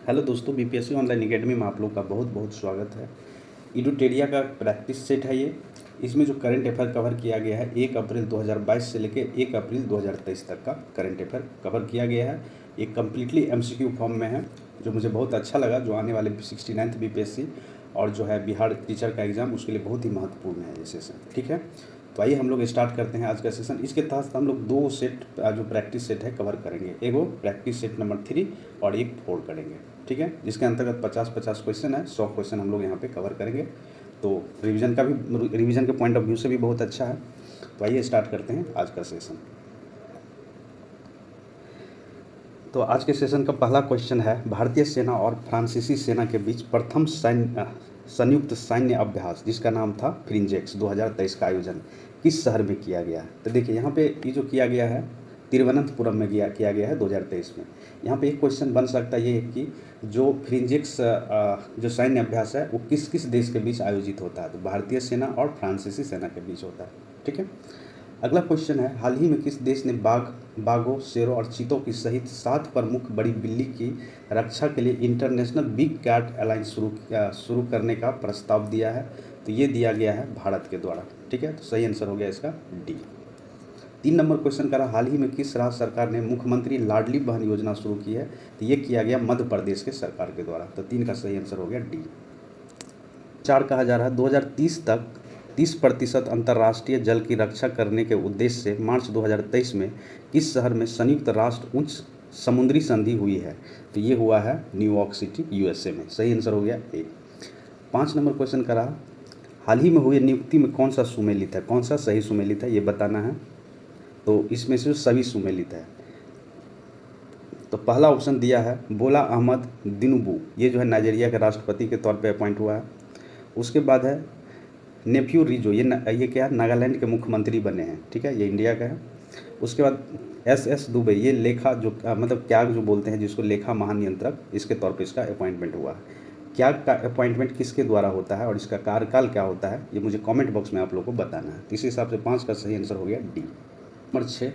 Hello दोस्तों, BPSC online academy में आप लोग का बहुत बहुत स्वागत है। इडुटेरिया का प्रैक्टिस सेट है ये। इसमें जो करंट अफेयर कवर किया गया है 1 अप्रैल 2022 से लेकर 1 अप्रैल 2023 तक का करंट अफेयर कवर किया गया है। ये कम्प्लीटली एमसीक्यू फॉर्म में है, जो मुझे बहुत अच्छा लगा, जो आने वाले 69th बीपीएससी और जो है बिहार टीचर का एग्ज़ाम उसके लिए बहुत ही महत्वपूर्ण है ये सेशन। ठीक है, तो आइए हम लोग स्टार्ट करते हैं आज का सेशन। इसके तहत हम लोग 2 सेट जो प्रैक्टिस सेट है कवर करेंगे। एक वो प्रैक्टिस सेट नंबर 3 और एक 4 करेंगे। ठीक है, जिसके अंतर्गत 50-50 क्वेश्चन है, 100 क्वेश्चन हम लोग यहाँ पे कवर करेंगे। तो रिवीजन के पॉइंट ऑफ व्यू से भी बहुत अच्छा है। तो आइए स्टार्ट करते हैं आज का सेशन। तो आज के सेशन का पहला क्वेश्चन है, भारतीय सेना और फ्रांसीसी सेना के बीच प्रथम संयुक्त सैन्य अभ्यास जिसका नाम था फ्रिंजेक्स 2023 का आयोजन किस शहर में किया गया है। तो देखिए यहाँ पे ये जो किया गया है तिरुवनंतपुरम में किया गया है 2023 में। यहाँ पे एक क्वेश्चन बन सकता है ये कि जो फ्रिंजेक्स जो सैन्य अभ्यास है वो किस किस देश के बीच आयोजित होता है। तो भारतीय सेना और फ्रांसीसी सेना के बीच होता है। ठीक है, अगला क्वेश्चन है, हाल ही में किस देश ने बाघों, शेरों और चीतों की सहित 7 प्रमुख बड़ी बिल्ली की रक्षा के लिए इंटरनेशनल बिग कैट अलायंस शुरू करने का प्रस्ताव दिया है। तो ये दिया गया है भारत के द्वारा। ठीक है, तो सही आंसर हो गया इसका डी। 3 नंबर क्वेश्चन करा, हाल ही में किस राज्य सरकार ने मुख्यमंत्री लाडली बहन योजना शुरू की है। तो ये किया गया मध्य प्रदेश के सरकार के द्वारा। तो 3 का सही आंसर हो गया डी। 4 कहा जा रहा है, 2030 तक 30% अंतर्राष्ट्रीय जल की रक्षा करने के उद्देश्य से मार्च 2023 में किस शहर में संयुक्त राष्ट्र उच्च समुद्री संधि हुई है। तो ये हुआ है न्यूयॉर्क सिटी यूएसए में। सही आंसर हो गया ए। 5 नंबर क्वेश्चन करा, हाल ही में हुई नियुक्ति में कौन सा सुमेलित है, कौन सा सही सुमेलित है ये बताना है। तो इसमें से सभी सुमेलित है। तो पहला ऑप्शन दिया है बोला अहमद दिनुबू, ये जो है नाइजीरिया के राष्ट्रपति के तौर पे अपॉइंट हुआ है। उसके बाद है नेफ्यू रिजो, ये क्या है, नागालैंड के मुख्यमंत्री बने हैं। ठीक है, ये इंडिया का है। उसके बाद एस दुबे, ये लेखा जो मतलब क्या जो बोलते हैं जिसको लेखा महानियंत्रक, इसके तौर पे इसका अपॉइंटमेंट हुआ है। क्या का अपॉइंटमेंट किसके द्वारा होता है और इसका कार्यकाल क्या होता है ये मुझे कमेंट बॉक्स में आप लोगों को बताना है। इस हिसाब से 5 का सही आंसर हो गया डी। नंबर 6,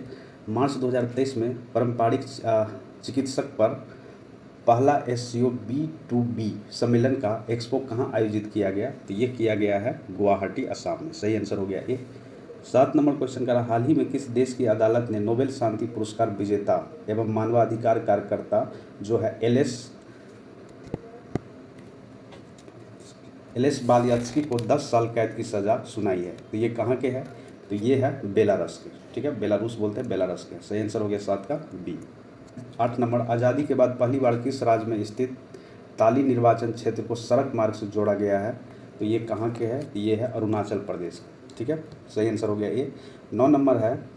मार्च 2023 में पारंपरिक चिकित्सक पर पहला SCO B2B सम्मेलन का एक्सपो कहाँ आयोजित किया गया। तो ये किया गया है गुवाहाटी, असम में। सही आंसर हो गया ए। 7 नंबर क्वेश्चन का, हाल ही में किस देश की अदालत ने नोबेल शांति पुरस्कार विजेता एवं मानवाधिकार कार्यकर्ता जो है एलेस बालियात्स्की को 10 साल कैद की सज़ा सुनाई है। तो ये कहाँ के है। तो ये है बेलारूस के। ठीक है, बेलारूस बोलते हैं, बेलारूस के। सही आंसर हो गया 7 का बी। 8 नंबर, आज़ादी के बाद पहली बार किस राज्य में स्थित ताली निर्वाचन क्षेत्र को सड़क मार्ग से जोड़ा गया है। तो ये कहाँ के है, ये है अरुणाचल प्रदेश। ठीक है, सही आंसर हो गया ये। 9 नंबर है,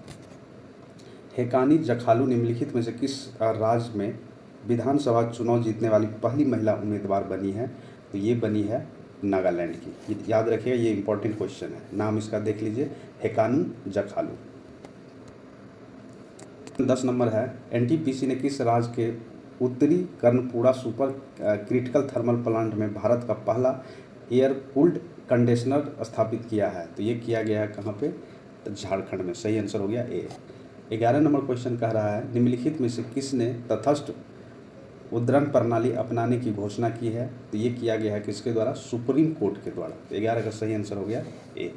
हेकानी जखालू निम्नलिखित में से किस राज्य में विधानसभा चुनाव जीतने वाली पहली महिला उम्मीदवार बनी है। तो ये बनी है नागालैंड की। ये याद रखिएगा, ये इंपॉर्टेंट क्वेश्चन है, नाम इसका देख लीजिए, हेकानी जखालू। 10 नंबर है, NTPC ने किस राज्य के उत्तरी Karanpura super critical thermal plant में भारत का पहला एयर कूल्ड कंडीशनर स्थापित किया है। तो ये किया गया है कहाँ पे, तो झारखंड में। सही आंसर हो गया ए। 11 नंबर क्वेश्चन कह रहा है, निम्नलिखित में से किसने तटस्थ उद्वहन प्रणाली अपनाने की घोषणा की है। तो ये किया गया है किसके द्वारा, सुप्रीम कोर्ट के द्वारा। तो 11 का सही आंसर हो गया ए।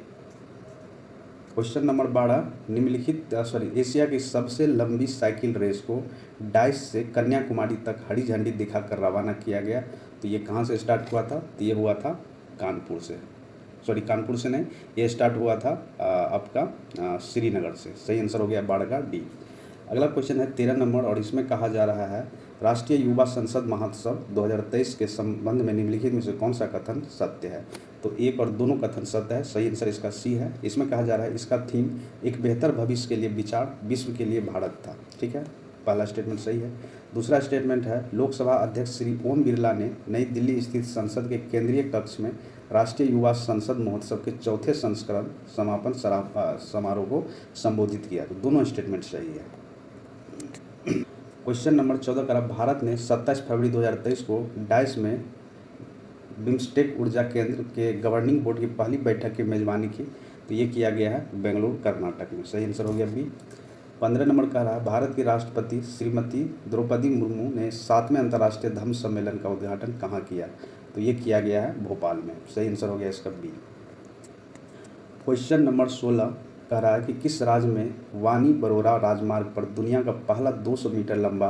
क्वेश्चन नंबर 12, निम्नलिखित एशिया की सबसे लंबी साइकिल रेस को डाइस से कन्याकुमारी तक हरी झंडी दिखाकर रवाना किया गया। तो ये कहाँ से स्टार्ट हुआ था। तो ये हुआ था कानपुर से, कानपुर से नहीं, ये स्टार्ट हुआ था आपका श्रीनगर से। सही आंसर हो गया 12 का डी। अगला क्वेश्चन है 13 नंबर, और इसमें कहा जा रहा है, राष्ट्रीय युवा संसद महोत्सव 2023 के संबंध में निम्नलिखित में से कौन सा कथन सत्य है। तो एक और दोनों कथन सत्य है। सही आंसर इसका सी है। इसमें कहा जा रहा है, इसका थीम एक बेहतर भविष्य के लिए विचार, विश्व के लिए भारत था। ठीक है, पहला स्टेटमेंट सही है। दूसरा स्टेटमेंट है, लोकसभा अध्यक्ष श्री ओम बिरला ने नई दिल्ली स्थित संसद के केंद्रीय कक्ष में राष्ट्रीय युवा संसद महोत्सव के चौथे संस्करण समापन समारोह को संबोधित किया। तो दोनों स्टेटमेंट सही है। क्वेश्चन नंबर 14 का, भारत ने 27 फरवरी 2023 को डाइस में बिम्स्टेक ऊर्जा केंद्र के गवर्निंग बोर्ड की पहली बैठक की मेजबानी की। तो ये किया गया है बेंगलुरु, कर्नाटक में। सही आंसर हो गया बी। 15 नंबर कह रहा है भारत की राष्ट्रपति श्रीमती द्रौपदी मुर्मू ने 7वें अंतर्राष्ट्रीय धम्म सम्मेलन का उद्घाटन कहाँ किया? तो ये किया गया है भोपाल में। सही आंसर हो गया इसका बी। क्वेश्चन नंबर 16 कह रहा है कि किस राज्य में वानी बरोरा राजमार्ग पर दुनिया का पहला 200 मीटर लंबा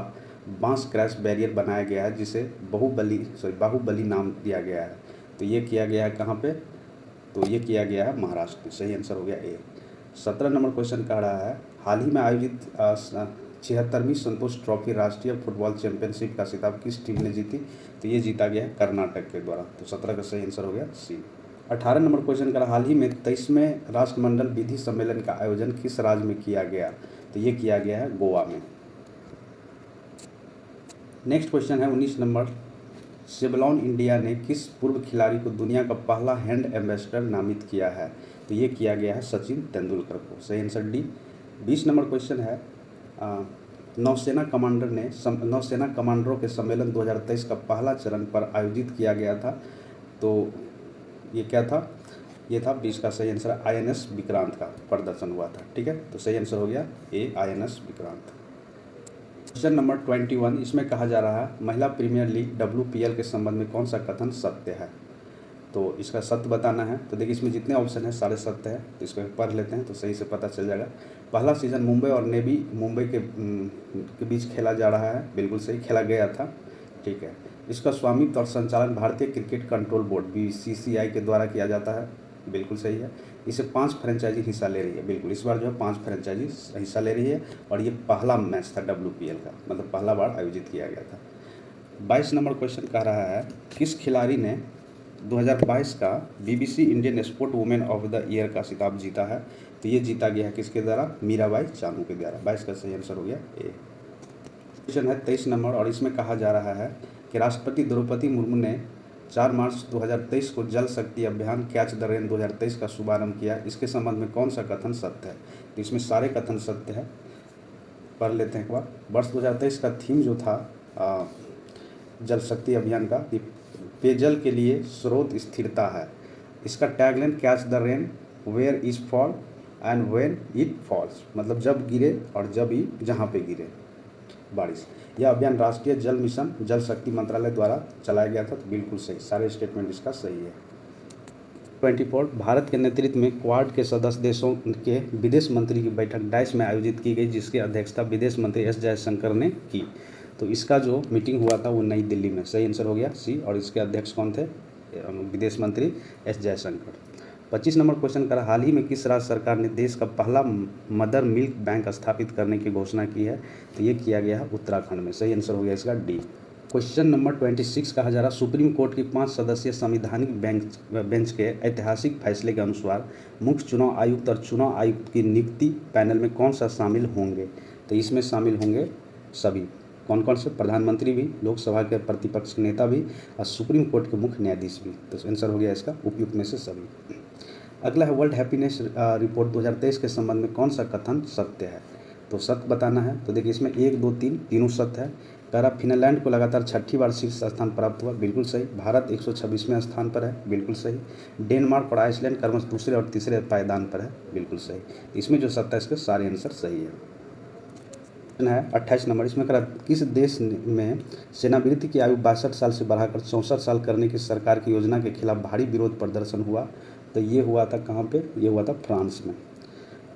बांस क्रैश बैरियर बनाया गया है जिसे बाहुबली नाम दिया गया है? तो ये किया गया है कहाँ पे? तो ये किया गया है महाराष्ट्र में। सही आंसर हो गया ए। 17 नंबर क्वेश्चन कह रहा है हाल ही में आयोजित 76वीं संतोष ट्रॉफी राष्ट्रीय फुटबॉल चैंपियनशिप का खिताब किस टीम ने जीती? तो ये जीता गया है कर्नाटक के द्वारा। तो 17 का सही आंसर हो गया सी। 18 नंबर क्वेश्चन का हाल ही में 23वें राष्ट्रमंडल विधि सम्मेलन का आयोजन किस राज्य में किया गया? तो ये किया गया है गोवा में। नेक्स्ट क्वेश्चन है 19 नंबर, सेवलॉन इंडिया ने किस पूर्व खिलाड़ी को दुनिया का पहला हैंड एम्बेसडर नामित किया है? तो ये किया गया है सचिन तेंदुलकर को। सही आंसर डी। 20 नंबर क्वेश्चन है नौसेना कमांडरों के सम्मेलन 2023 का पहला चरण पर आयोजित किया गया था। तो ये क्या था? ये था 20 का सही आंसर INS विक्रांत का प्रदर्शन हुआ था। ठीक है, तो सही आंसर हो गया ए INS विक्रांत। क्वेश्चन नंबर 21, इसमें कहा जा रहा है महिला प्रीमियर लीग WPL के संबंध में कौन सा कथन सत्य है? तो इसका सत्य बताना है। तो देखिए इसमें जितने ऑप्शन हैं सारे सत्य हैं, तो इसको पढ़ लेते हैं तो सही से पता चल जाएगा। पहला सीज़न मुंबई और नेवी मुंबई के बीच खेला जा रहा है, बिल्कुल सही, खेला गया था। ठीक है, इसका स्वामित्व और संचालन भारतीय क्रिकेट कंट्रोल बोर्ड BCCI के द्वारा किया जाता है, बिल्कुल सही है। इसे 5 फ्रेंचाइजी हिस्सा ले रही है, बिल्कुल इस बार जो है 5 फ्रेंचाइजी हिस्सा ले रही है और ये पहला मैच था WPL का, मतलब पहला बार आयोजित किया गया था। 22 नंबर क्वेश्चन कह रहा है किस खिलाड़ी ने 2022 का BBC Indian sport women of the year का खिताब जीता है? तो ये जीता गया है किसके द्वारा? मीराबाई चानू के द्वारा। 22 का सही आंसर हो गया ए। क्वेश्चन है 23 नंबर और इसमें कहा जा रहा है कि राष्ट्रपति द्रौपदी मुर्मू ने 4 मार्च 2023 को जल शक्ति अभियान कैच द रेन 2023 का शुभारंभ किया। इसके संबंध में कौन सा कथन सत्य है? तो इसमें सारे कथन सत्य है, पढ़ लेते हैं एक बार। वर्ष 2023 का थीम जो था जल शक्ति अभियान का कि पेयजल के लिए स्रोत स्थिरता है। इसका tagline catch the rain where is fall and when it falls, मतलब जब गिरे और जब ही जहाँ पे गिरे बारिश। यह अभियान राष्ट्रीय जल मिशन जल शक्ति मंत्रालय द्वारा चलाया गया था। तो बिल्कुल सही, सारे स्टेटमेंट इसका सही है। 24 भारत के नेतृत्व में क्वाड के सदस्य देशों के विदेश मंत्री की बैठक डाइस में आयोजित की गई, जिसकी अध्यक्षता विदेश मंत्री S जयशंकर ने की। तो इसका जो मीटिंग हुआ था वो नई दिल्ली में। सही आंसर हो गया सी, और इसके अध्यक्ष कौन थे? विदेश मंत्री S जयशंकर। 25 नंबर क्वेश्चन कर हाल ही में किस राज्य सरकार ने देश का पहला मदर मिल्क बैंक स्थापित करने की घोषणा की है? तो ये किया गया है उत्तराखंड में। सही आंसर हो गया इसका डी। क्वेश्चन नंबर 26 कहा जा रहा सुप्रीम कोर्ट की 5 सदस्यीय संवैधानिक बेंच के ऐतिहासिक फैसले के अनुसार मुख्य चुनाव आयुक्त और चुनाव आयुक्त की नियुक्ति पैनल में कौन सा शामिल होंगे? तो इसमें शामिल होंगे सभी। कौन कौन से? प्रधानमंत्री भी, लोकसभा के प्रतिपक्ष नेता भी और सुप्रीम कोर्ट के मुख्य न्यायाधीश भी। तो आंसर हो गया इसका उपयुक्त में से सभी। अगला है वर्ल्ड हैप्पीनेस रिपोर्ट 2023 के संबंध में कौन सा कथन सत्य है? तो सत्य बताना है। तो देखिए इसमें 1, 2, 3 तीनों सत्य है। कह रहा फिनलैंड को लगातार 6ठी बार शीर्ष स्थान प्राप्त हुआ, बिल्कुल सही। भारत 126वें स्थान पर है, बिल्कुल सही। डेनमार्क और आइसलैंड क्रमशः दूसरे और तीसरे पायदान पर है, बिल्कुल सही। इसमें जो सत्य है इसके सारे आंसर सही है। 28 नंबर, इसमें कह रहा किस देश में सेवानिवृत्ति की आयु 62 साल से बढ़ाकर 64 साल करने की सरकार की योजना के खिलाफ भारी विरोध प्रदर्शन हुआ? तो ये हुआ था कहाँ पे? ये हुआ था फ्रांस में।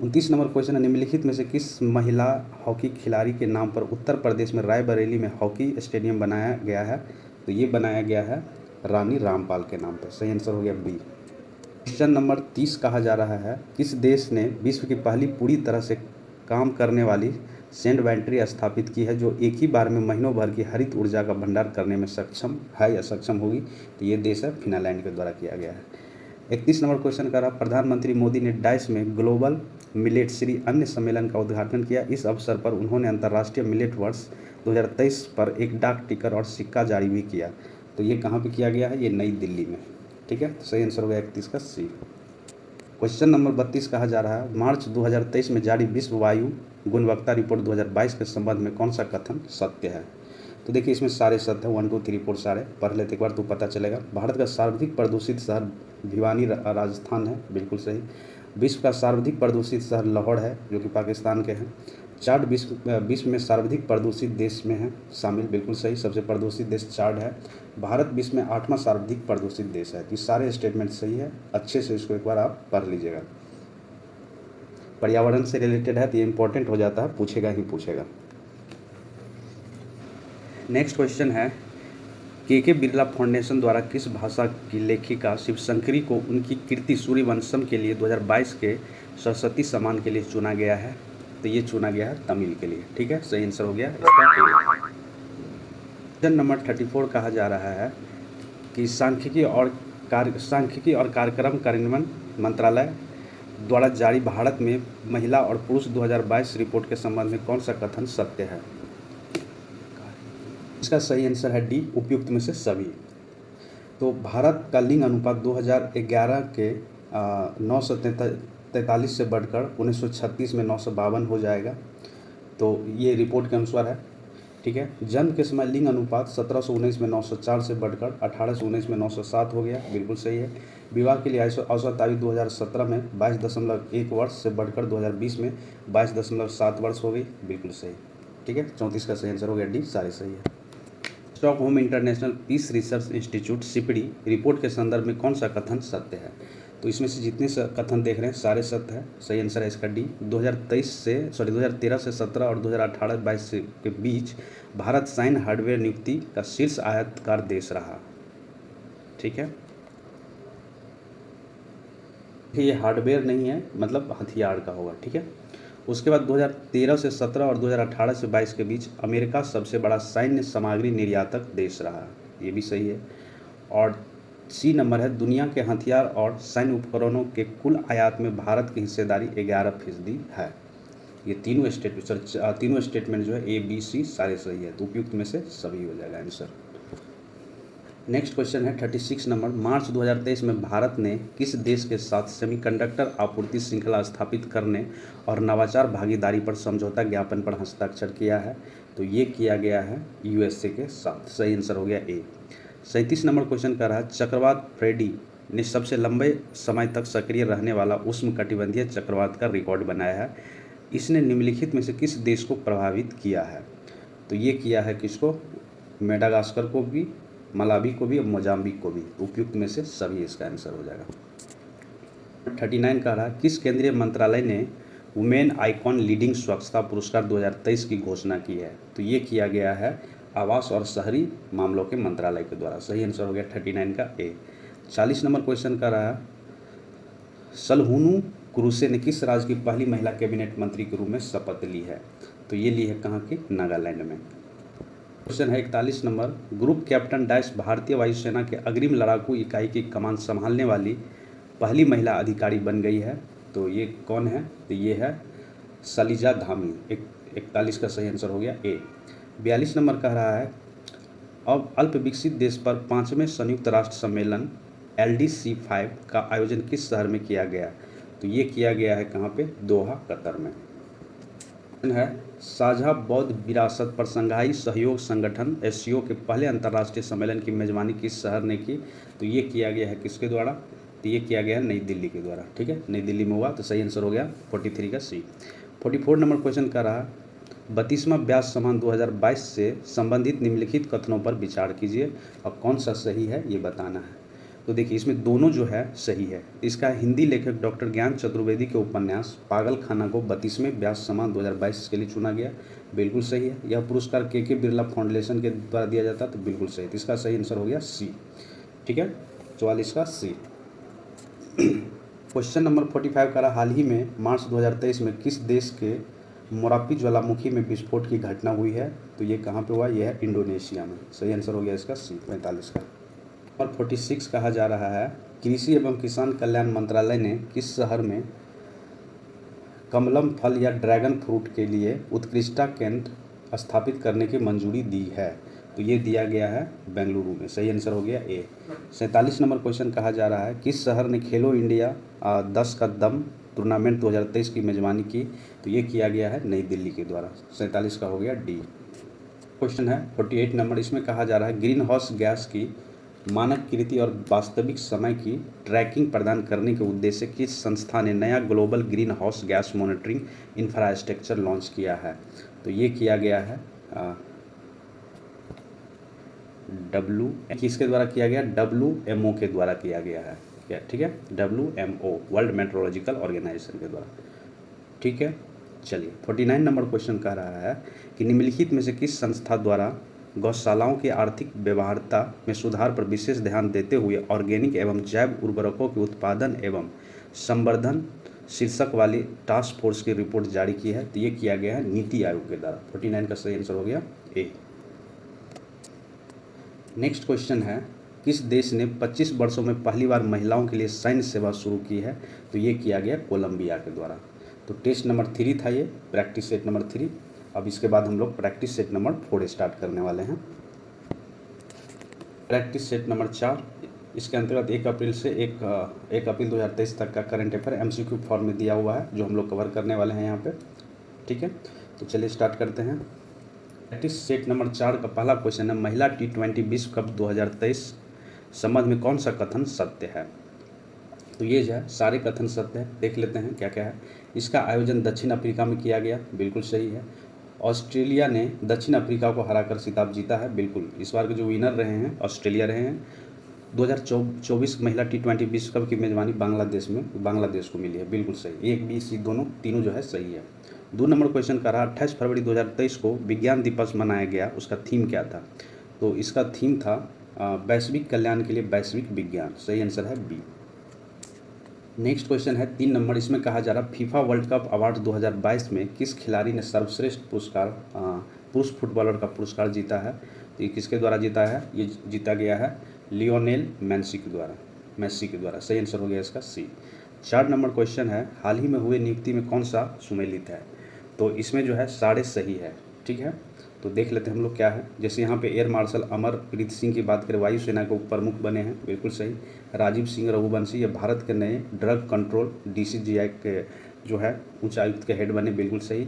29 नंबर क्वेश्चन है निम्नलिखित में से किस महिला हॉकी खिलाड़ी के नाम पर उत्तर प्रदेश में रायबरेली में हॉकी स्टेडियम बनाया गया है? तो ये बनाया गया है रानी रामपाल के नाम पर। सही आंसर हो गया बी। क्वेश्चन नंबर 30 कहा जा रहा है किस देश ने विश्व की पहली पूरी तरह से काम करने वाली सैंड बैटरी स्थापित की है जो एक ही बार में महीनों भर की हरित ऊर्जा का भंडार करने में सक्षम है या सक्षम होगी? तो ये देश है फिनलैंड के द्वारा किया गया है। 31 नंबर क्वेश्चन कर रहा प्रधानमंत्री मोदी ने डाइस में ग्लोबल मिलेट श्री अन्य सम्मेलन का उद्घाटन किया। इस अवसर पर उन्होंने अंतर्राष्ट्रीय मिलेट वर्ष 2023 पर एक डाक टिकट और सिक्का जारी भी किया। तो ये कहाँ पे किया गया है? ये नई दिल्ली में। ठीक है, तो सही आंसर हो गया 31 का सी। क्वेश्चन नंबर 32 कहा जा रहा है मार्च 2023 में जारी विश्व वायु गुणवत्ता रिपोर्ट 2022 के संबंध में कौन सा कथन सत्य है? तो देखिए इसमें सारे सत्य है, 1, 2, 3, 4 सारे पढ़ लेते एक बार तो पता चलेगा। भारत का सर्वाधिक प्रदूषित शहर भिवानी राजस्थान है, बिल्कुल सही। विश्व का सर्वाधिक प्रदूषित शहर लाहौर है जो कि पाकिस्तान के हैं। चाड विश्व में सर्वाधिक प्रदूषित देश में है शामिल, बिल्कुल सही, सबसे प्रदूषित देश चाड है। भारत विश्व में 8वां सर्वाधिक प्रदूषित देश है। तो ये सारे स्टेटमेंट सही है, अच्छे से इसको एक बार आप पढ़ लीजिएगा। पर्यावरण से रिलेटेड है तो ये इंपॉर्टेंट हो जाता है, पूछेगा ही पूछेगा। नेक्स्ट क्वेश्चन है, के बिरला फाउंडेशन द्वारा किस भाषा की लेखिका शिवशंकरी को उनकी कृति सूर्यवंशम के लिए 2022 के सरस्वती सम्मान के लिए चुना गया है? तो ये चुना गया है तमिल के लिए। ठीक है, सही आंसर हो गया इसका। क्वेश्चन नंबर 34 कहा जा रहा है कि सांख्यिकी और कार्यक्रम कार्यान्वयन मंत्रालय द्वारा जारी भारत में महिला और पुरुष 2022 रिपोर्ट के संबंध में कौन सा कथन सत्य है? इसका सही आंसर है डी, उपयुक्त में से सभी। तो भारत का लिंग अनुपात 2011 के 943 से बढ़कर 1936 में 952 हो जाएगा। तो ये रिपोर्ट के अनुसार है। ठीक है, जन्म के समय लिंग अनुपात 1719 में 904 से बढ़कर 1819 में 907 हो गया, बिल्कुल सही है। विवाह के लिए औसत आयु 2017 में 22.1 वर्ष से बढ़कर 2020 में 22.7 वर्ष हो गई, बिल्कुल सही। ठीक है, 34 का सही आंसर हो गया डी, सारे सही है। Stockholm International Peace Research Institute SIPRI report के संदर्भ में कौन सा कथन सत्य है? तो इसमें से जितने कथन देख रहे हैं सारे सत्य है, सही आंसर है इसका डी। 2013 से 17 और 2018-22 के बीच भारत साइन हार्डवेयर नियुक्ति का शीर्ष आयातकार देश रहा। ठीक है, ये हार्डवेयर नहीं है, मतलब हथियार का होगा। ठीक है, उसके बाद 2013 से 17 और 2018 से 22 के बीच अमेरिका सबसे बड़ा सैन्य सामग्री निर्यातक देश रहा, ये भी सही है। और सी नंबर है, दुनिया के हथियार और सैन्य उपकरणों के कुल आयात में भारत की हिस्सेदारी 11% है। ये तीनों स्टेटमेंट जो है ए बी सी सारे सही है, तो उपयुक्त में से सभी हो जाएगा आंसर। नेक्स्ट क्वेश्चन है 36 नंबर, मार्च 2023 में भारत ने किस देश के साथ सेमीकंडक्टर आपूर्ति श्रृंखला स्थापित करने और नवाचार भागीदारी पर समझौता ज्ञापन पर हस्ताक्षर किया है? तो ये किया गया है यूएसए के साथ, सही आंसर हो गया ए। 37 नंबर क्वेश्चन कर रहा है, चक्रवात फ्रेडी ने सबसे लंबे समय तक सक्रिय रहने वाला उष्णकटिबंधीय चक्रवात का रिकॉर्ड बनाया है। इसने निम्नलिखित में से किस देश को प्रभावित किया है? तो ये किया है किसको? मेडागास्कर को भी, मलावी को भी और मोजाम्बिक को भी, उपयुक्त में से सभी इसका आंसर हो जाएगा। 39 का रहा, किस केंद्रीय मंत्रालय ने वुमेन आइकॉन लीडिंग स्वच्छता पुरस्कार 2023 की घोषणा की है? तो ये किया गया है आवास और शहरी मामलों के मंत्रालय के द्वारा, सही आंसर हो गया 39 का ए। 40 नंबर क्वेश्चन का रहा, सलहूनू क्रूसे ने किस राज्य की पहली महिला कैबिनेट मंत्री के रूप में शपथ ली है? तो ये ली है कहाँ की? नागालैंड में। क्वेश्चन है 41 नंबर, ग्रुप कैप्टन डैश भारतीय वायुसेना के अग्रिम लड़ाकू इकाई की कमान संभालने वाली पहली महिला अधिकारी बन गई है। तो ये कौन है? तो ये है सलीजा धामी। 41 का सही आंसर हो गया ए। 42 नंबर कह रहा है, अब अल्प विकसित देश पर 5वें संयुक्त राष्ट्र सम्मेलन LDC5 का आयोजन किस शहर में किया गया? तो ये किया गया है कहाँ पे? दोहा, कतर में। है साझा बौद्ध विरासत पर संघाई सहयोग संगठन SCO के पहले अंतर्राष्ट्रीय सम्मेलन की मेजबानी किस शहर ने की? तो ये किया गया है किसके द्वारा? तो ये किया गया है नई दिल्ली के द्वारा। ठीक है, नई दिल्ली में हुआ, तो सही आंसर हो गया 43 का सी। 44 नंबर क्वेश्चन का रहा, 32वां ब्याज समान 2022 से संबंधित निम्नलिखित कथनों पर विचार कीजिए और कौन सा सही है ये बताना है। तो देखिए, इसमें दोनों जो है सही है। इसका हिंदी लेखक डॉक्टर ज्ञान चतुर्वेदी के उपन्यास पागल खाना को 32वें ब्याज समान 2022 के लिए चुना गया, बिल्कुल सही है। यह पुरस्कार के बिरला फाउंडेशन के द्वारा दिया जाता है, तो बिल्कुल सही। तो इसका सही आंसर हो गया सी। ठीक है, 44 का सी। क्वेश्चन नंबर 45 का, हाल ही में मार्च 2023 में किस देश के मोरापी ज्वालामुखी में विस्फोट की घटना हुई है? तो ये कहाँ पे हुआ? यह है इंडोनेशिया में, सही आंसर हो गया इसका सी, 45 का। और 46 कहा जा रहा है, कृषि एवं किसान कल्याण मंत्रालय ने किस शहर में कमलम फल या ड्रैगन फ्रूट के लिए उत्कृष्टता केंद्र स्थापित करने की मंजूरी दी है? तो ये दिया गया है बेंगलुरु में, सही आंसर हो गया ए। 47 नंबर क्वेश्चन कहा जा रहा है, किस शहर ने खेलो इंडिया 10 का दम टूर्नामेंट 2023 की मेजबानी की? तो ये किया गया है नई दिल्ली के द्वारा, 47 का हो गया डी। क्वेश्चन है 48 नंबर, इसमें कहा जा रहा है ग्रीन हाउस गैस की मानकीकृत और वास्तविक समय की ट्रैकिंग प्रदान करने के उद्देश्य से किस संस्था ने नया global green house gas monitoring infrastructure launch किया है? तो ये किया गया है किसके द्वारा किया गया? WMO के द्वारा किया गया है क्या? ठीक है, WMO वर्ल्ड मेट्रोलॉजिकल ऑर्गेनाइजेशन के द्वारा। ठीक है, चलिए 49 नंबर क्वेश्चन कह रहा है कि निम्नलिखित में से किस संस्था द्वारा गौशालाओं की आर्थिक व्यवहार्यता में सुधार पर विशेष ध्यान देते हुए ऑर्गेनिक एवं जैव उर्वरकों के उत्पादन एवं संवर्धन शीर्षक वाली टास्क फोर्स की रिपोर्ट जारी की है? तो ये किया गया है नीति आयोग के द्वारा। 49 का सही आंसर हो गया ए। नेक्स्ट क्वेश्चन है, किस देश ने 25 वर्षों में पहली बार महिलाओं के लिए सैन्य सेवा शुरू की है? तो ये किया गया कोलंबिया के द्वारा। तो टेस्ट नंबर 3 था ये, प्रैक्टिस सेट नंबर 3। अब इसके बाद हम लोग प्रैक्टिस सेट नंबर 4 स्टार्ट करने वाले हैं। प्रैक्टिस सेट नंबर 4, इसके अंतर्गत 1 अप्रैल से 1 अप्रैल 2023 तक का करंट अफेयर MCQ फॉर्म में दिया हुआ है, जो हम लोग कवर करने वाले हैं यहाँ पे। ठीक है, तो चलिए स्टार्ट करते हैं। प्रैक्टिस सेट नंबर 4 का पहला क्वेश्चन है, महिला T20 विश्व कप 2023 संबंध में कौन सा कथन सत्य है? तो ये जो है सारे कथन सत्य है, देख लेते हैं क्या क्या है। इसका आयोजन दक्षिण अफ्रीका में किया गया, बिल्कुल सही है। ऑस्ट्रेलिया ने दक्षिण अफ्रीका को हराकर खिताब जीता है, बिल्कुल। इस बार के जो विनर रहे हैं ऑस्ट्रेलिया रहे हैं। 2024 महिला T20 विश्व कप की मेजबानी बांग्लादेश को मिली है, बिल्कुल सही। 1 B C तीनों जो है सही है। 2 नंबर क्वेश्चन का रहा, 28 फरवरी 2023 को विज्ञान दिवस मनाया गया, उसका थीम क्या था? तो इसका थीम था वैश्विक कल्याण के लिए वैश्विक विज्ञान, सही आंसर है बी। नेक्स्ट क्वेश्चन है 3 नंबर, इसमें कहा जा रहा फीफा वर्ल्ड कप अवार्ड 2022 में किस खिलाड़ी ने सर्वश्रेष्ठ पुरस्कार पुरुष फुटबॉलर का पुरस्कार जीता है? तो ये किसके द्वारा जीता है? ये जीता गया है लियोनेल मेसी के द्वारा, सही आंसर हो गया इसका सी। 4 नंबर क्वेश्चन है, हाल ही में हुए नियुक्ति में कौन सा सुमेलित है? तो इसमें जो है सारे सही है। ठीक है, तो देख लेते हैं हम लोग क्या है। जैसे यहाँ पे एयर मार्शल अमरप्रीत सिंह की बात करें, वायुसेना के उप प्रमुख बने हैं, बिल्कुल सही। राजीव सिंह रघुवंशी ये भारत के नए ड्रग कंट्रोल DCGI के जो है उच्चायुक्त के हेड बने, बिल्कुल सही।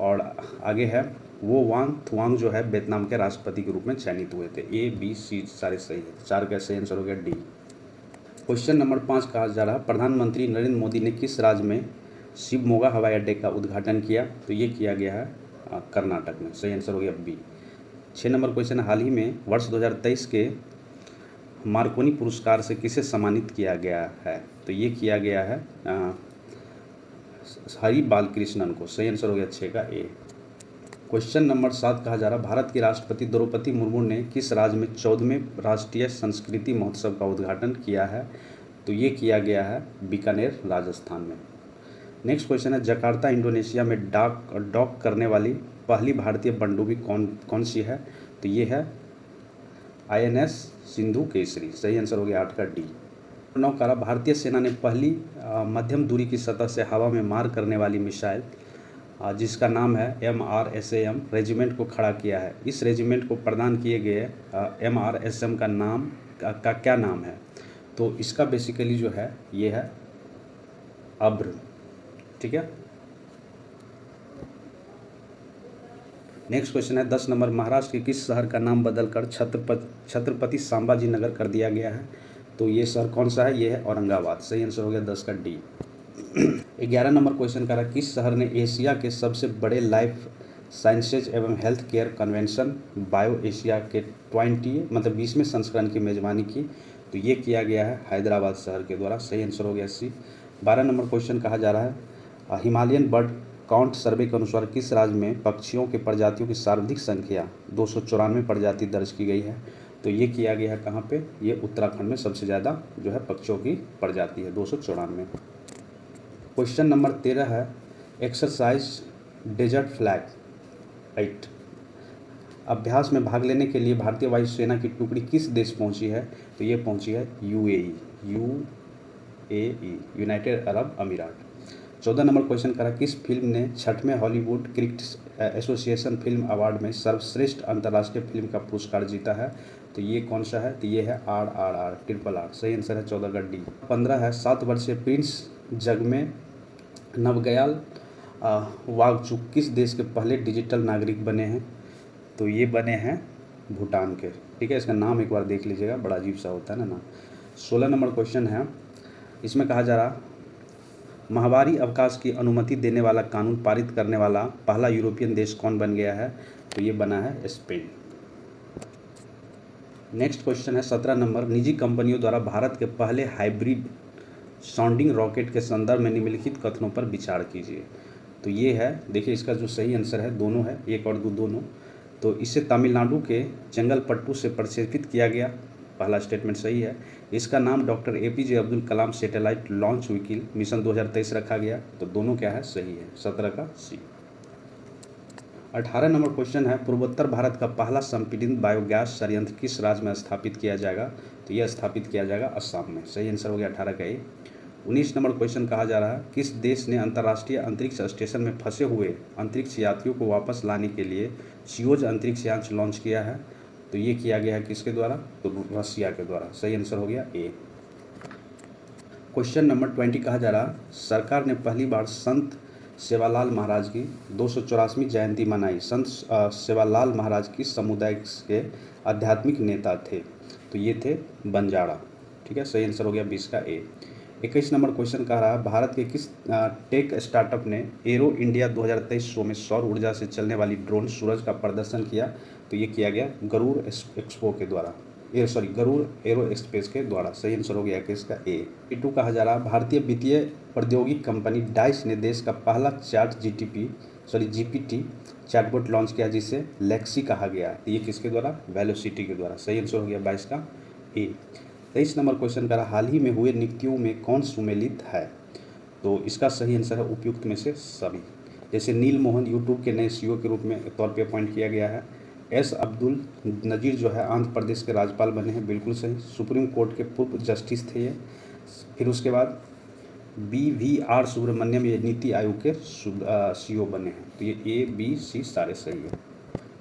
और आगे है वो वांग थुआंग जो है वियतनाम के राष्ट्रपति के रूप में चयनित हुए थे। A B C सारे सही है, 4 का सही आंसर हो गया डी। क्वेश्चन नंबर 5 कहा जा रहा, प्रधानमंत्री नरेंद्र मोदी ने किस राज्य में शिवमोगा हवाई अड्डे का उद्घाटन किया? तो ये किया गया है कर्नाटक में, सही आंसर हो गया बी। 6 नंबर क्वेश्चन, हाल ही में वर्ष 2023 के मार्कोनी पुरस्कार से किसे सम्मानित किया गया है? तो ये किया गया है हरि बालकृष्णन को, सही आंसर हो गया 6 का ए। क्वेश्चन नंबर 7 कहा जा रहा, भारत की राष्ट्रपति द्रौपदी मुर्मू ने किस राज्य में 14वें राष्ट्रीय संस्कृति महोत्सव का उद्घाटन किया है? तो ये किया गया है बीकानेर राजस्थान में। नेक्स्ट क्वेश्चन है, जकार्ता इंडोनेशिया में डॉक करने वाली पहली भारतीय पनडुब्बी कौन सी है? तो ये है INS सिंधु केसरी, सही आंसर हो गया 8 का डी। 9 का, भारतीय सेना ने पहली मध्यम दूरी की सतह से हवा में मार करने वाली मिसाइल जिसका नाम है MRSAM रेजिमेंट को खड़ा किया है। इस रेजिमेंट को प्रदान किए गए MRSAM का नाम का क्या नाम है? तो इसका बेसिकली जो है ये है अब्र। ठीक है, नेक्स्ट क्वेश्चन है 10 नंबर, महाराष्ट्र के किस शहर का नाम बदलकर छत्रपति संभाजी नगर कर दिया गया है? तो ये शहर कौन सा है? ये है औरंगाबाद, सही आंसर हो गया 10 का डी। 11 नंबर क्वेश्चन का रहा, किस शहर ने एशिया के सबसे बड़े लाइफ साइंसेज एवं health care convention bio Asia के 20वें संस्करण की मेजबानी की? तो ये किया गया है हैदराबाद शहर के द्वारा, सही आंसर हो गया सी। 12 नंबर क्वेश्चन कहा जा रहा है, हिमालयन बर्ड काउंट सर्वे के अनुसार किस राज्य में पक्षियों की प्रजातियों की सर्वाधिक संख्या 294 प्रजाति दर्ज की गई है? तो ये किया गया है कहाँ पे? ये उत्तराखंड में सबसे ज़्यादा जो है पक्षियों की प्रजाति है 294। क्वेश्चन नंबर 13 है, एक्सरसाइज डेजर्ट फ्लैग 8 अभ्यास में भाग लेने के लिए भारतीय वायुसेना की टुकड़ी किस देश पहुंची है? तो ये पहुंची है UAE यूनाइटेड अरब अमीरात। 14 नंबर क्वेश्चन करा, किस फिल्म ने 6वें Hollywood critics association film award में सर्वश्रेष्ठ अंतर्राष्ट्रीय फिल्म का पुरस्कार जीता है? तो ये कौन सा है? तो ये है RRR ट्रिपल R, सही आंसर है 14 का डी। 15 है, 7 वर्षीय प्रिंस जगमे नवगयाल वांगचुक किस देश के पहले डिजिटल नागरिक बने हैं? तो ये बने हैं भूटान के। ठीक है, इसका नाम एक बार देख लीजिएगा, बड़ा अजीब सा होता है ना नाम। 16 नंबर क्वेश्चन है, इसमें कहा जा रहा माहवारी अवकाश की अनुमति देने वाला कानून पारित करने वाला पहला यूरोपियन देश कौन बन गया है? तो ये बना है स्पेन। नेक्स्ट क्वेश्चन है 17 नंबर, निजी कंपनियों द्वारा भारत के पहले हाइब्रिड साउंडिंग रॉकेट के संदर्भ में निम्नलिखित कथनों पर विचार कीजिए। तो ये है, देखिए इसका जो सही आंसर है दोनों है, एक और दो दोनों। तो इसे तमिलनाडु के चेंगलपट्टू से प्रक्षेपित किया गया, पहला स्टेटमेंट सही है। इसका नाम doctor APJ Abdul Kalam satellite launch vehicle mission 2023 रखा गया। तो दोनों क्या है? सही है, 17 का सी। 18 नंबर क्वेश्चन है, पूर्वोत्तर भारत का पहला संपीड़ित बायोगैस संयंत्र किस राज्य में स्थापित किया जाएगा? तो यह स्थापित किया जाएगा असम में। सही आंसर हो गया 18 का ए। 19 नंबर क्वेश्चन कहा जा रहा है, किस देश ने अंतर्राष्ट्रीय अंतरिक्ष स्टेशन में फंसे हुए अंतरिक्ष यात्रियों को वापस लाने के लिए सियोज अंतरिक्ष यान लॉन्च किया है? तो ये किया गया है किसके द्वारा? तो रसिया के द्वारा। सही आंसर हो गया ए। क्वेश्चन नंबर 20 कहा जा रहा, सरकार ने पहली बार संत सेवालाल महाराज की 284वीं जयंती मनाई। संत सेवालाल महाराज किस समुदाय के आध्यात्मिक नेता थे? तो ये थे बंजारा। ठीक है, सही आंसर हो गया 20 का ए। 21 नंबर क्वेश्चन कह रहा है, भारत के किस टेक स्टार्टअप ने एरो इंडिया 2023 शो में सौर ऊर्जा से चलने वाली ड्रोन सूरज का प्रदर्शन किया? तो ये किया गया गरुड़ एक्सपो के द्वारा, गरुड़ एरो एक्सप्रेस के द्वारा। सही आंसर हो गया किसका? ए। 2 कहा जा रहा है, भारतीय वित्तीय प्रौद्योगिकी कंपनी डाइस ने देश का पहला GPT चैटबॉट लॉन्च किया जिसे लेक्सी कहा गया। ये किसके द्वारा? वेलोसिटी के द्वारा। सही आंसर हो गया 22 का ए। 23 नंबर क्वेश्चन का, हाल ही में हुए नियुक्तियों में कौन सुमेलित है? तो इसका सही आंसर है उपयुक्त में से सभी। जैसे नील मोहन यूट्यूब के नए CEO के रूप में तौर पे अपॉइंट किया गया है। S अब्दुल नज़ीर जो है आंध्र प्रदेश के राज्यपाल बने हैं, बिल्कुल सही। सुप्रीम कोर्ट के पूर्व जस्टिस थे ये। फिर उसके बाद BVR सुब्रमण्यम ये नीति आयोग के CEO बने हैं। तो ये A, B, C सारे सही है।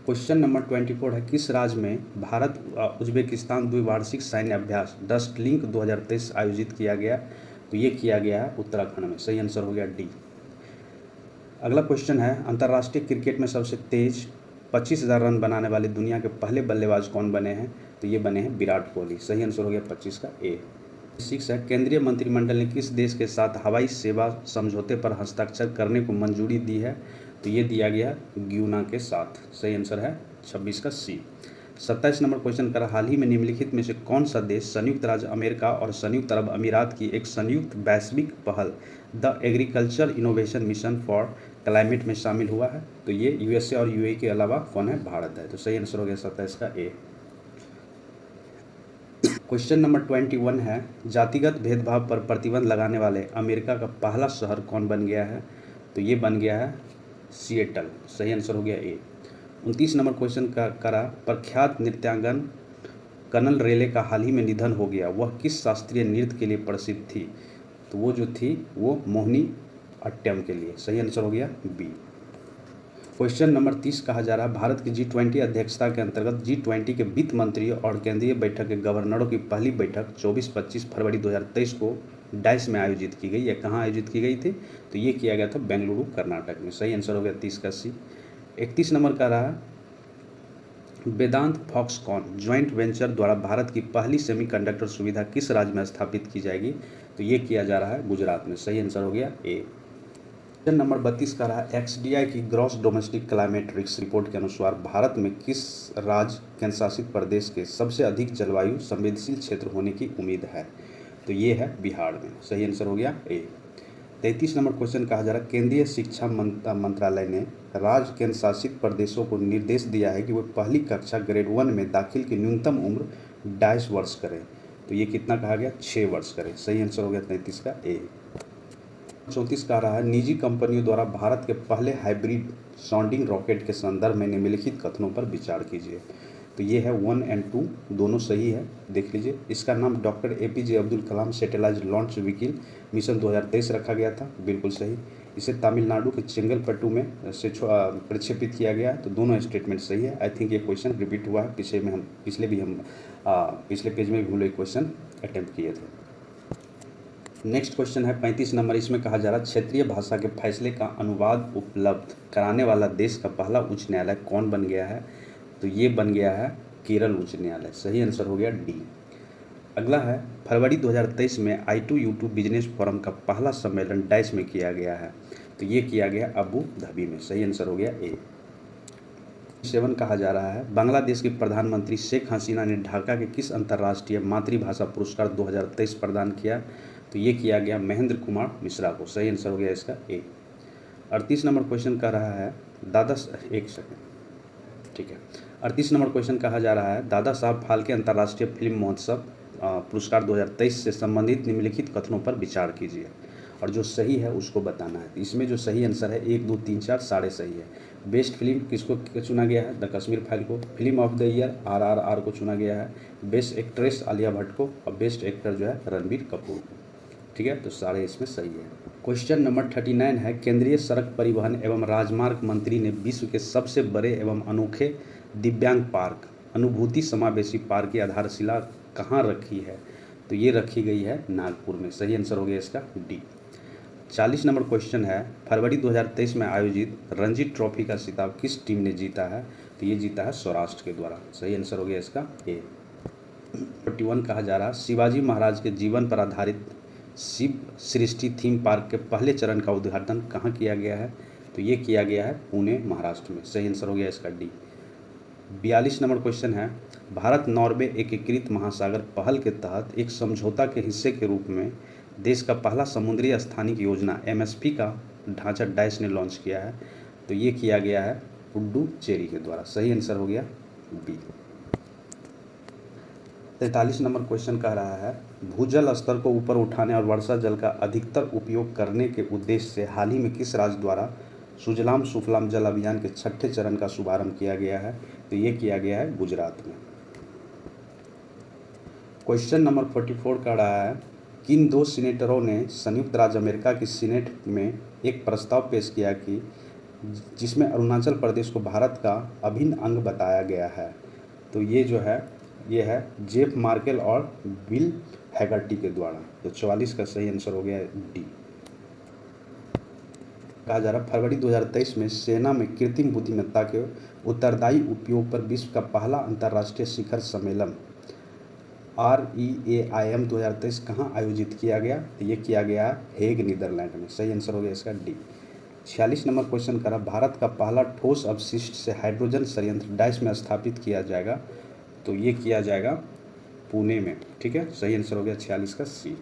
क्वेश्चन नंबर 24 है, किस राज्य में भारत उज्बेकिस्तान द्विवार्षिक सैन्य अभ्यास डस्ट लिंक 2023 आयोजित किया गया? तो ये किया गया है उत्तराखंड में। सही आंसर हो गया डी। अगला क्वेश्चन है, अंतर्राष्ट्रीय क्रिकेट में सबसे तेज 25,000 रन बनाने वाले दुनिया के पहले बल्लेबाज कौन बने हैं? तो ये बने हैं विराट कोहली। सही आंसर हो गया 25 का ए। 6 है, केंद्रीय मंत्रिमंडल ने किस देश के साथ हवाई सेवा समझौते पर हस्ताक्षर करने को मंजूरी दी है? तो ये दिया गया ग्यूना के साथ। सही आंसर है 26 का सी। 27 नंबर क्वेश्चन कर, हाल ही में निम्नलिखित में से कौन सा देश संयुक्त राज्य अमेरिका और संयुक्त अरब अमीरात की एक संयुक्त वैश्विक पहल the agriculture innovation mission for climate में शामिल हुआ है? तो ये USA और UAE के अलावा कौन है? भारत है। तो सही आंसर हो गया 27 का ए। क्वेश्चन नंबर 21 है, जातिगत भेदभाव पर प्रतिबंध लगाने वाले अमेरिका का पहला शहर कौन बन गया है? तो ये बन गया है सिएटल। सही आंसर हो गया ए। 29 नंबर क्वेश्चन का करा, प्रख्यात नृत्यांगन कनल रेले का हाल ही में निधन हो गया, वह किस शास्त्रीय नृत्य के लिए प्रसिद्ध थी? तो वो जो थी वो मोहिनी अट्टम के लिए। सही आंसर हो गया बी। क्वेश्चन नंबर 30 कहा जा रहा है, भारत की G20 अध्यक्षता के अंतर्गत G20 के वित्त मंत्रियों और केंद्रीय बैठक के गवर्नरों की पहली बैठक 24-25 फरवरी 2023 को डाइस में आयोजित की गई। या कहाँ आयोजित की गई थी? तो ये किया गया था बेंगलुरु कर्नाटक में। सही आंसर हो गया 30 का सी। 31 नंबर का रहा, वेदांत फॉक्सकॉन ज्वाइंट वेंचर द्वारा भारत की पहली सेमीकंडक्टर सुविधा किस राज्य में स्थापित की जाएगी? तो ये किया जा रहा है गुजरात में। सही आंसर हो गया ए। क्वेश्चन नंबर 32 का रहा, XDI की gross domestic climate risk report के अनुसार भारत में किस राज्य केंद्र शासित प्रदेश के सबसे अधिक जलवायु संवेदनशील क्षेत्र होने की उम्मीद है? तो ये है बिहार में। सही आंसर हो गया ए। 33 नंबर क्वेश्चन कहा जा रहा, केंद्रीय शिक्षा मंत्रालय ने राज्य केंद्र शासित प्रदेशों को निर्देश दिया है कि वे पहली कक्षा ग्रेड 1 में दाखिल की न्यूनतम उम्र 22 वर्ष करें। तो ये कितना कहा गया? 6 वर्ष करें। सही आंसर हो गया 33 का ए। 34 कह रहा है, निजी कंपनियों द्वारा भारत के पहले हाइब्रिड साउंडिंग रॉकेट के संदर्भ में निम्नलिखित कथनों पर विचार कीजिए। तो ये है 1 और 2 दोनों सही है, देख लीजिए। इसका नाम doctor APJ Abdul Kalam satellite launch vehicle mission 2023 रखा गया था, बिल्कुल सही। इसे तमिलनाडु के चेंगलपट्टू में से प्रक्षेपित किया गया है। तो दोनों स्टेटमेंट सही है। आई थिंक ये क्वेश्चन रिपीट हुआ है, पिछले पेज में भी हम लोग क्वेश्चन अटेम्प्ट किए थे। नेक्स्ट क्वेश्चन है 35 नंबर, इसमें कहा जा रहा है, क्षेत्रीय भाषा के फैसले का अनुवाद उपलब्ध कराने वाला देश का पहला उच्च न्यायालय कौन बन गया है? तो ये बन गया है केरल उच्च न्यायालय। सही आंसर हो गया डी। अगला है फरवरी 2023 में I2U2 बिजनेस फोरम का पहला सम्मेलन डैश में किया गया है, तो ये किया गया अबू धाबी में। सही आंसर हो गया ए। 7 कहा जा रहा है बांग्लादेश की प्रधानमंत्री शेख हसीना ने ढाका के किस अंतर्राष्ट्रीय मातृभाषा पुरस्कार 2023 प्रदान किया, तो ये किया गया महेंद्र कुमार मिश्रा को। सही आंसर हो गया इसका ए। 38 नंबर क्वेश्चन कह रहा है एक सेकेंड, ठीक है। 38 नंबर क्वेश्चन कहा जा रहा है दादा साहब फाल्के अंतर्राष्ट्रीय फिल्म महोत्सव पुरस्कार 2023 से संबंधित निम्नलिखित कथनों पर विचार कीजिए और जो सही है उसको बताना है। इसमें जो सही आंसर है 1, 2, 3, 4 सारे सही है। बेस्ट फिल्म किसको चुना गया है? द कश्मीर फाइल को। Film of the year RRR को चुना गया है। बेस्ट एक्ट्रेस आलिया भट्ट को और बेस्ट एक्टर जो है रणबीर कपूर को। ठीक है, तो सारे इसमें सही है। क्वेश्चन नंबर 39 है केंद्रीय सड़क परिवहन एवं राजमार्ग मंत्री ने विश्व के सबसे बड़े एवं अनोखे दिव्यांग पार्क अनुभूति समावेशी पार्क की आधारशिला कहाँ रखी है, तो ये रखी गई है नागपुर में। सही आंसर हो गया इसका डी। 40 नंबर क्वेश्चन है फरवरी 2023 में आयोजित रणजी ट्रॉफी का खिताब किस टीम ने जीता है, तो ये जीता है सौराष्ट्र के द्वारा। सही आंसर हो गया इसका ए। 41 कहा जा रहा है शिवाजी महाराज के जीवन पर आधारित शिव सृष्टि थीम पार्क के पहले चरण का उद्घाटन कहाँ किया गया है, तो ये किया गया है पुणे महाराष्ट्र में। सही आंसर हो गया इसका डी। 42 नंबर क्वेश्चन है भारत नॉर्वे एकीकृत महासागर पहल के तहत एक समझौता के हिस्से के रूप में देश का पहला समुद्री स्थानिक योजना MSP का ढांचा डैश ने लॉन्च किया है, तो ये किया गया है पुडुचेरी के द्वारा। सही आंसर हो गया बी। 43 नंबर क्वेश्चन कह रहा है भूजल स्तर को ऊपर उठाने और वर्षा जल का अधिकतर उपयोग करने के उद्देश्य से हाल ही में किस राज्य द्वारा सुजलाम सुफलाम जल अभियान के 6ठे चरण का शुभारंभ किया गया है, तो ये किया गया है गुजरात में। क्वेश्चन नंबर 44 कह रहा है किन 2 सीनेटरों ने संयुक्त राज्य अमेरिका की सीनेट में एक प्रस्ताव पेश किया कि जिसमें अरुणाचल प्रदेश को भारत का अभिन्न अंग बताया गया है, तो ये जो है ये है जेफ मार्केल और बिल हैगर्टी के द्वारा। तो 44 का सही आंसर हो गया डी। कहा जा रहा फरवरी 2023 में सेना में कृत्रिम बुद्धिमत्ता के उत्तरदायी उपयोग पर विश्व का पहला अंतर्राष्ट्रीय शिखर सम्मेलन REAIM 2023 कहाँ आयोजित किया गया, तो ये किया गया हेग नीदरलैंड में। सही आंसर हो गया इसका डी। 46 नंबर क्वेश्चन करा भारत का पहला ठोस अपशिष्ट से हाइड्रोजन संयंत्र डैश में स्थापित किया जाएगा, तो ये किया जाएगा पुणे में। ठीक है, सही आंसर हो गया 46 का सी।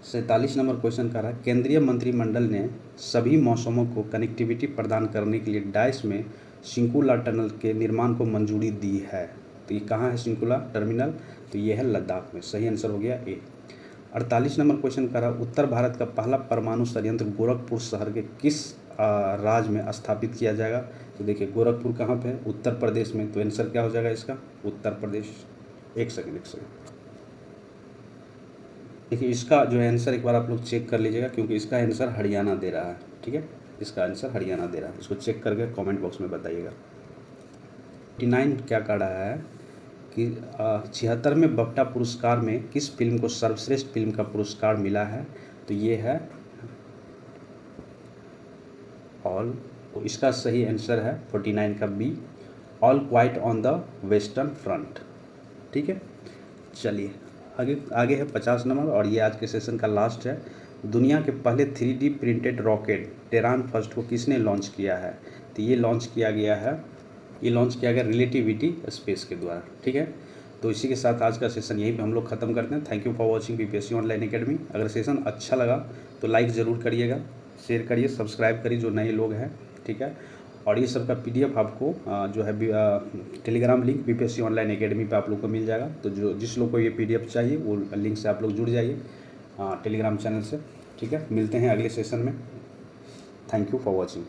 47 नंबर क्वेश्चन कर रहा है केंद्रीय मंत्रिमंडल ने सभी मौसमों को कनेक्टिविटी प्रदान करने के लिए डैश में शिंकुला टनल के निर्माण को मंजूरी दी है, तो ये कहाँ है शिंकुला टर्मिनल, तो ये है लद्दाख में। सही आंसर हो गया ए। 48 नंबर क्वेश्चन कर रहा है उत्तर भारत का पहला परमाणु संयंत्र गोरखपुर शहर के किस राज्य में स्थापित किया जाएगा, तो देखिए गोरखपुर कहाँ पे है, उत्तर प्रदेश में, तो आंसर क्या हो जाएगा इसका उत्तर प्रदेश। एक सेकेंड देखिए इसका जो है आंसर एक बार आप लोग चेक कर लीजिएगा क्योंकि इसका आंसर हरियाणा दे रहा है। ठीक है, इसका आंसर हरियाणा दे रहा है, इसको चेक करके कमेंट बॉक्स में बताइएगा। 49 क्या कह रहा है कि 76वें बफ्टा पुरस्कार में किस फिल्म को सर्वश्रेष्ठ फिल्म का पुरस्कार मिला है, तो ये है ऑल, तो इसका सही आंसर है 49 का B, all quiet on the western front. ठीक है, चलिए आगे है 50 नंबर और ये आज के सेशन का लास्ट है। दुनिया के पहले 3D printed rocket terrain first को किसने लॉन्च किया है, तो ये लॉन्च किया गया रिलेटिविटी स्पेस के द्वारा। ठीक है, तो इसी के साथ आज का सेशन यहीं पे हम लोग ख़त्म करते हैं। Thank you for watching BPSC online academy. अगर सेशन अच्छा लगा तो लाइक ज़रूर करिएगा, शेयर करिए, सब्सक्राइब करिए जो नए लोग हैं। ठीक है, और ये सब का PDF आपको जो है Telegram link BPSC online academy पे आप लोग को मिल जाएगा। तो जो जिस लोग को ये PDF चाहिए वो लिंक से आप लोग जुड़ जाइए टेलीग्राम चैनल से। ठीक है, मिलते हैं अगले सेशन में। Thank you for watching.